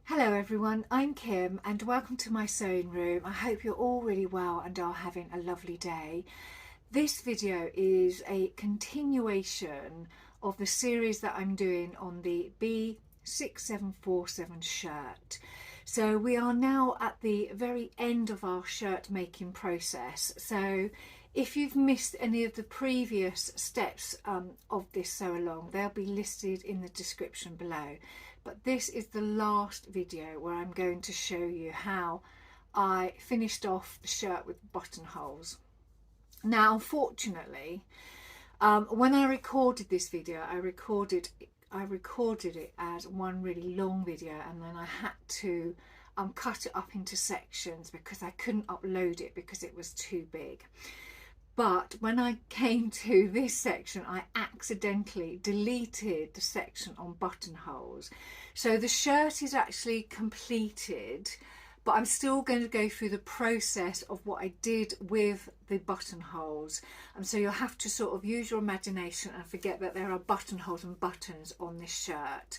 Hello everyone, I'm Kim and welcome to my sewing room. I hope you're all really well and are having a lovely day. This video is a continuation of the series that I'm doing on the B6747 shirt. So we are now at the very end of our shirt making process. So if you've missed any of the previous steps of this sew along, they'll be listed in the description below. But this is the last video where I'm going to show you how I finished off the shirt with buttonholes. Now, unfortunately, when I recorded this video, I recorded it as one really long video, and then I had to cut it up into sections because I couldn't upload it because it was too big. But when I came to this section, I accidentally deleted the section on buttonholes. So the shirt is actually completed, but I'm still going to go through the process of what I did with the buttonholes. And so you'll have to sort of use your imagination and forget that there are buttonholes and buttons on this shirt.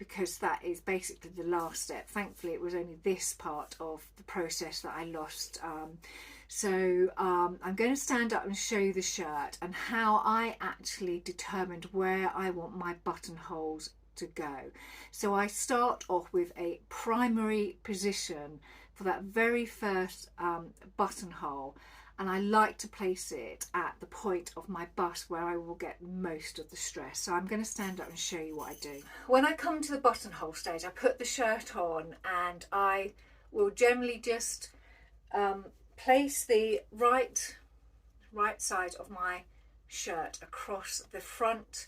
Because that is basically the last step. Thankfully, it was only this part of the process that I lost. I'm going to stand up and show you the shirt and how I actually determined where I want my buttonholes to go. So I start off with a primary position for that very first buttonhole, and I like to place it at the point of my bust where I will get most of the stress. So I'm going to stand up and show you what I do. When I come to the buttonhole stage, I put the shirt on and I will generally just place the right side of my shirt across the front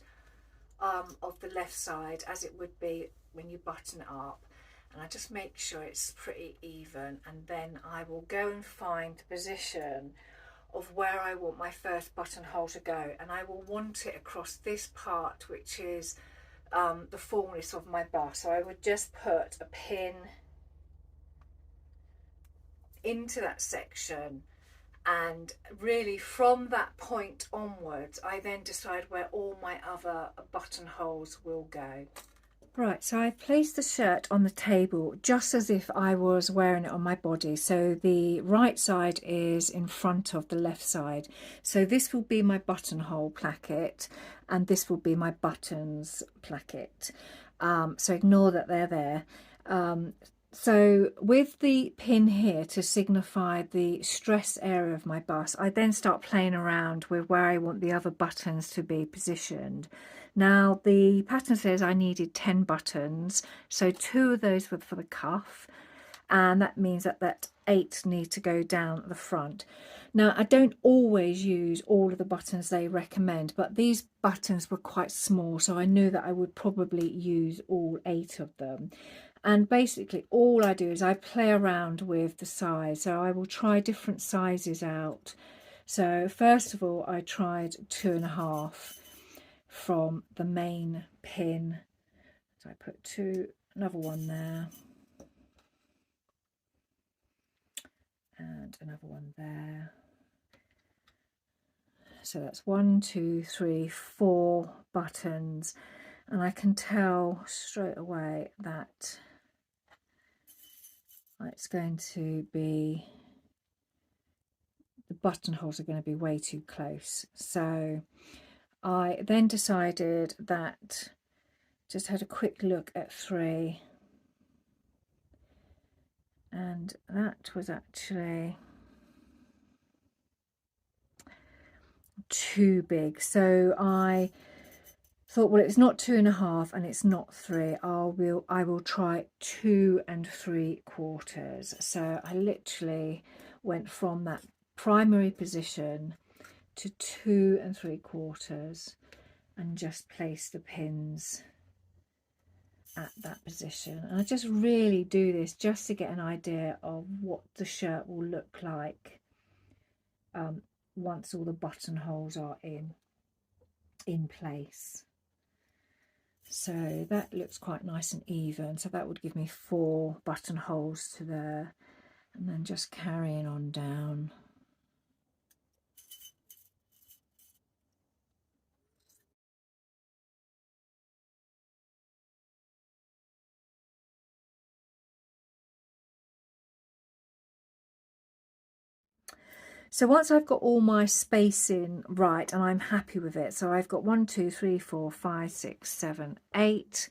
of the left side, as it would be when you button it up, and I just make sure it's pretty even, and then I will go and find the position of where I want my first buttonhole to go, and I will want it across this part, which is the fullness of my bust. So I would just put a pin into that section, and really from that point onwards I then decide where all my other buttonholes will go. Right, so I've placed the shirt on the table just as if I was wearing it on my body. So the right side is in front of the left side. So this will be my buttonhole placket and this will be my buttons placket. So ignore that they're there. So with the pin here to signify the stress area of my bust, I then start playing around with where I want the other buttons to be positioned. Now the pattern says I needed 10 buttons, so 2 of those were for the cuff, and that means that 8 need to go down the front. Now I don't always use all of the buttons they recommend, but these buttons were quite small, so I knew that I would probably use all 8 of them. And basically all I do is I play around with the size, so I will try different sizes out. So first of all I tried 2.5 from the main pin, so I put 2, another one there, and another one there. So that's 1, 2, 3, 4 buttons, and I can tell straight away that it's going to be, the buttonholes are going to be way too close. So I then decided that, just had a quick look at 3, and that was actually too big. So I thought, well, it's not 2.5 and it's not 3. I will try 2 3/4. So I literally went from that primary position to 2 3/4 and just placed the pins at that position. And I just really do this just to get an idea of what the shirt will look like once all the buttonholes are in place. So that looks quite nice and even, so that would give me 4 buttonholes to there, and then just carrying on down. So once I've got all my spacing right and I'm happy with it, so I've got 1, 2, 3, 4, 5, 6, 7, 8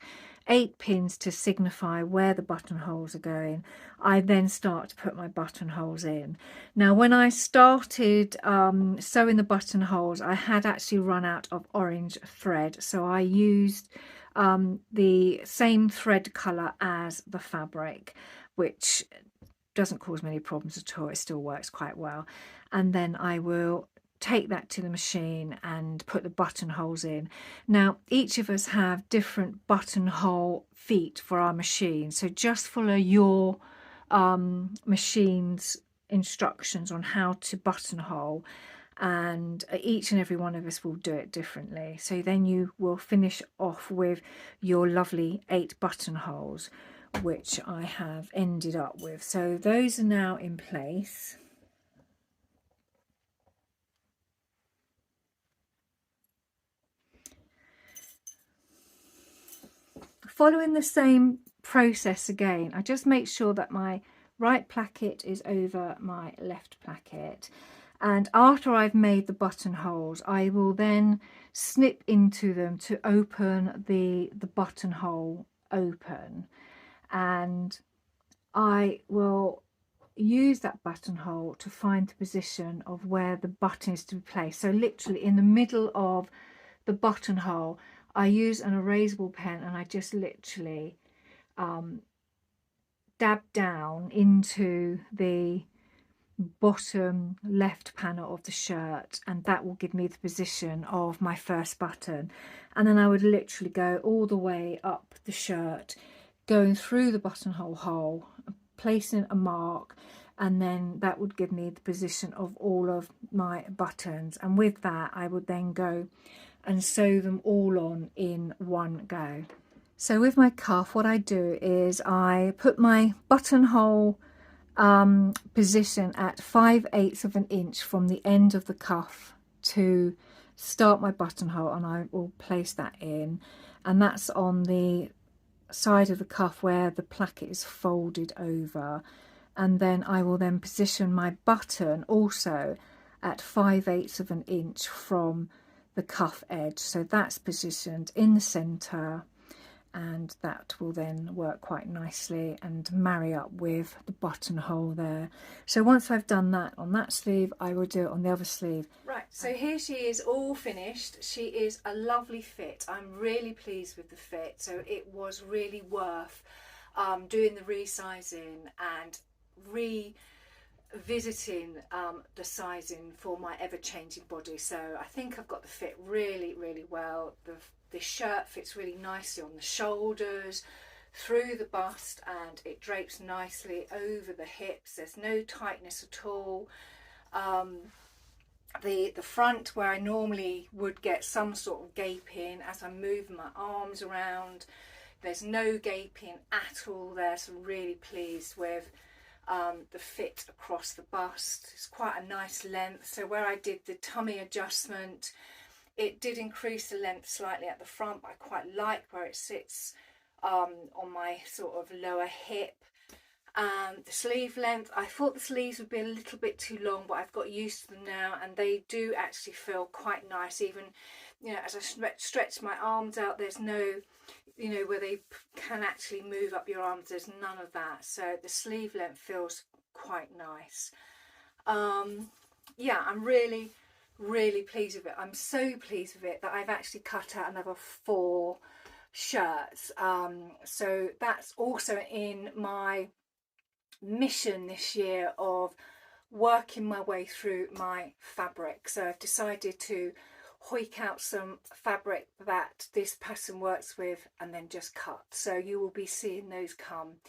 pins to signify where the buttonholes are going. I then start to put my buttonholes in. Now when I started sewing the buttonholes, I had actually run out of orange thread, so I used the same thread colour as the fabric, which doesn't cause many problems at all. It still works quite well. And then I will take that to the machine and put the buttonholes in. Now each of us have different buttonhole feet for our machine, so just follow your machine's instructions on how to buttonhole, and each and every one of us will do it differently. So then you will finish off with your lovely 8 buttonholes, which I have ended up with. So those are now in place. Following the same process again, I just make sure that my right placket is over my left placket, and after I've made the buttonholes, I will then snip into them to open the buttonhole open, and I will use that buttonhole to find the position of where the button is to be placed. So literally in the middle of the buttonhole, I use an erasable pen and I just literally dab down into the bottom left panel of the shirt, and that will give me the position of my first button. And then I would literally go all the way up the shirt, going through the buttonhole hole, placing a mark, and then that would give me the position of all of my buttons. And with that I would then go and sew them all on in one go. So with my cuff, what I do is I put my buttonhole position at 5/8 of an inch from the end of the cuff to start my buttonhole, and I will place that in, and that's on the side of the cuff where the placket is folded over. And then I will then position my button also at 5/8 of an inch from the cuff edge, so that's positioned in the center, and that will then work quite nicely and marry up with the buttonhole there. So once I've done that on that sleeve, I will do it on the other sleeve. Right, so here she is all finished. She is a lovely fit. I'm really pleased with the fit, so it was really worth doing the resizing and revisiting the sizing for my ever-changing body. So I think I've got the fit really well. The shirt fits really nicely on the shoulders, through the bust, and it drapes nicely over the hips. There's no tightness at all. The front, where I normally would get some sort of gaping as I'm moving my arms around, there's no gaping at all there, so I'm really pleased with the fit across the bust. It's quite a nice length, so where I did the tummy adjustment, it did increase the length slightly at the front, but I quite like where it sits on my sort of lower hip. The sleeve length, I thought the sleeves would be a little bit too long, but I've got used to them now, and they do actually feel quite nice. Even, you know, as I stretch my arms out, there's no, you know, where they can actually move up your arms, there's none of that. So the sleeve length feels quite nice. Yeah, I'm really pleased with it. I'm so pleased with it that I've actually cut out another 4 shirts. So that's also in my mission this year of working my way through my fabric. So I've decided to hoik out some fabric that this pattern works with and then just cut. So you will be seeing those come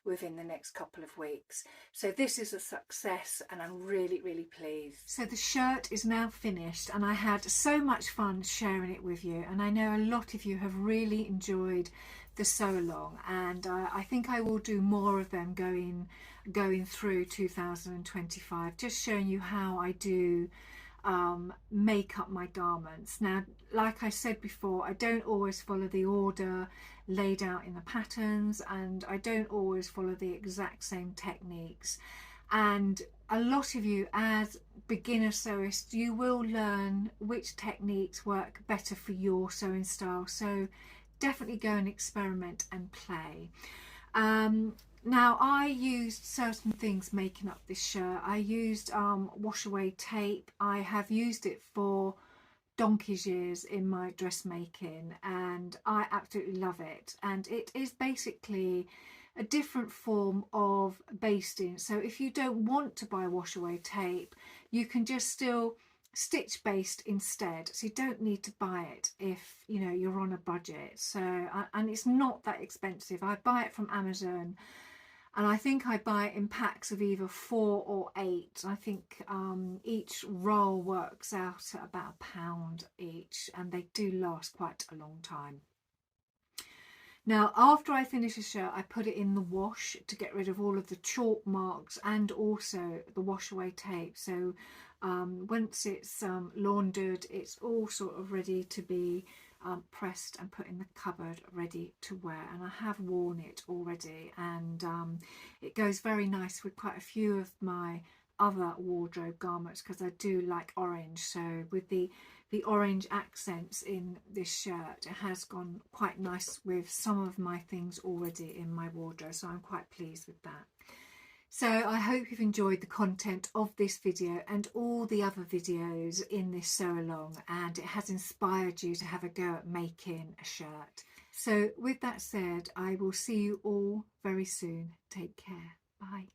within the next couple of weeks. So this is a success and I'm really pleased. So the shirt is now finished and I had so much fun sharing it with you, and I know a lot of you have really enjoyed the sew along, and I think I will do more of them going through 2025, just showing you how I do make up my garments. Now, like I said before, I don't always follow the order laid out in the patterns, and I don't always follow the exact same techniques, and a lot of you as beginner sewists, you will learn which techniques work better for your sewing style, so definitely go and experiment and play. Now I used certain things making up this shirt. I used WASHAWAY tape. I have used it for donkey's years in my dressmaking and I absolutely love it, and it is basically a different form of basting. So if you don't want to buy WASHAWAY tape, you can just still stitch baste instead, so you don't need to buy it if you know you're on a budget. So and it's not that expensive. I buy it from Amazon, and I think I buy it in packs of either 4 or 8. I think each roll works out at about £1 each, and they do last quite a long time. Now, after I finish a shirt, I put it in the wash to get rid of all of the chalk marks and also the WASHAWAY tape. So once it's laundered, it's all sort of ready to be pressed and put in the cupboard ready to wear. And I have worn it already, and it goes very nice with quite a few of my other wardrobe garments because I do like orange. So with the orange accents in this shirt, it has gone quite nice with some of my things already in my wardrobe, so I'm quite pleased with that. So I hope you've enjoyed the content of this video and all the other videos in this sew along, and it has inspired you to have a go at making a shirt. So with that said, I will see you all very soon. Take care. Bye.